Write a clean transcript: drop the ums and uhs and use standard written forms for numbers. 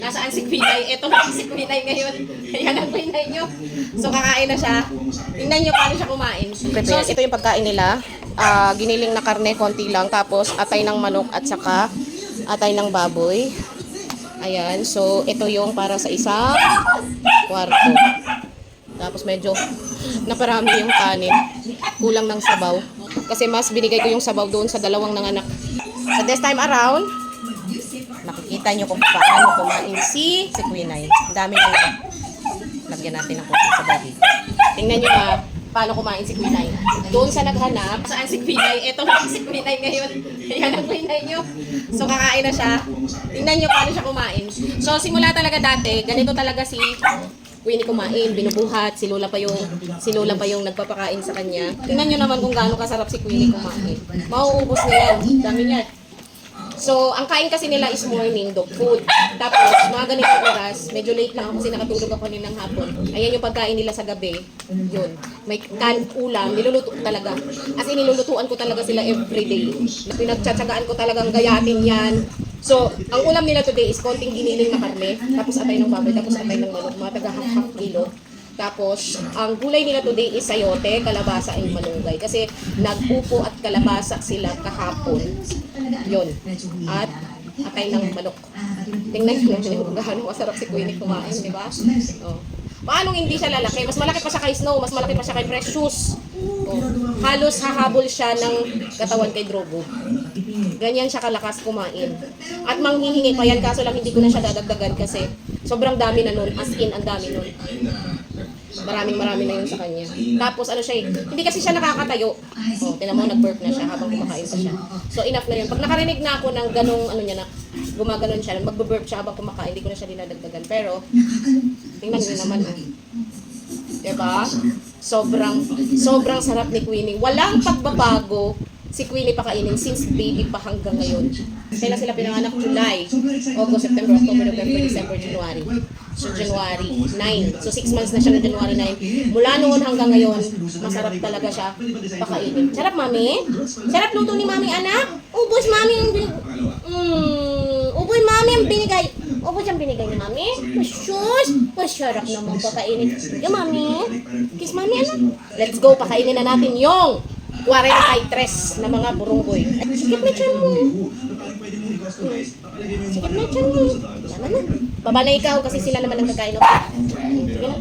Nasaan si Quinay? Ito na si Quinay ngayon. Ayan ang Quinay nyo. So kakain na siya. Tingnan nyo paano siya kumain. So ito yung pagkain nila. Giniling na karne, konti lang. Tapos atay ng manok at saka atay ng baboy. Ayan. So ito yung para sa isang kwarto. Tapos medyo naparami yung kanin. Kulang ng sabaw. Kasi mas binigay ko yung sabaw doon sa dalawang nanganak. So this time around, makikita nyo kung paano kumain si Quinay. Ang dami na yun. Lagyan natin ng konti sa bagi. Tingnan nyo paano kumain si Quinay. Doon sa naghanap, saan si Quinay? Ito na si Quinay ngayon. Ayan ang Quinay nyo. So kakain na siya. Tingnan nyo paano siya kumain. So simula talaga dati, ganito talaga si Queenie kumain, binubuhat, si Lola pa yung nagpapakain sa kanya. Tingnan nyo naman kung gaano kasarap si Queenie kumain. Mauubos na yan. Dami niya. So, ang kain kasi nila is morning dog food. Tapos, mga ganitong oras, medyo late lang ako kasi nakatulog ako ng hapon. Ayan yung pagkain nila sa gabi. Yun. May canned ulam, niluluto ko talaga. As in, nilulutuan ko talaga sila everyday. Pinagtsatsagaan ko talagang gayatin yan. So, ang ulam nila today is konting giniling na karne, tapos atay ng baboy, tapos atay ng manok, mga taga half kilo. Tapos, ang gulay nila today is sayote, kalabasa, and malunggay. Kasi nag-upo at kalabasa sila kahapon. Yun. At atay ng manok. Tingnan nyo kung gaano masarap si Queenie kumain, di ba? Oh. Paano hindi siya lalaki? Mas malaki pa siya kay Snow, mas malaki pa siya kay Precious. Oh. Halos hahabol siya ng katawan kay Drogo. Ganyan siya kalakas kumain. At manghihingi pa yan, kaso lang hindi ko na siya dadagdagan kasi sobrang dami na nun. As in, ang dami nun. Marami na yun sa kanya. Tapos ano siya hindi kasi siya nakakatayo. Oh, tinan mo, nag-burp na siya habang kumakain pa siya. So enough na yun. Pag nakarinig na ako ng ganong ano niya na, gumaganon siya, magbe-burp siya habang kumakain, hindi ko na siya dinadagdagan. Pero, tingnan niyo naman. Diba? Sobrang sarap ni Queenie. Walang pagbabago si Queenie pakainin since baby pa hanggang ngayon. Kailan sila pinanganak? July, August, September, October, November, December, January. So January 9. So 6 months na siya na January 9. Mula noon hanggang ngayon, masarap talaga siya pakainin. Sarap, mami? Sarap luto ni mami, anak? Ubus, mami, ubus, mami, ang binigay. Ubus ang binigay ni mami? Sus! Masarap naman pakainin. Yung mami? Kiss mami, anak? Let's go, pakainin na natin yung 43 na mga burunggoy. Sikip na dyan mo. Sikip na dyan mo. Tama na. Baba na ikaw kasi sila naman ang kakain. Sige na.